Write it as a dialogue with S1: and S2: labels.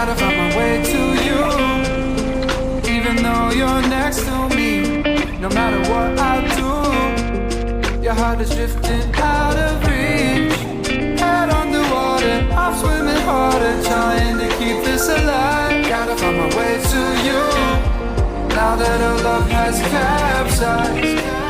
S1: Gotta find my way to you, even though you're next to me. No matter what I do, your heart is drifting out of reach. Head underwater, I'm swimming harder, trying to keep this alive. Gotta find my way to you, now that our love has capsized.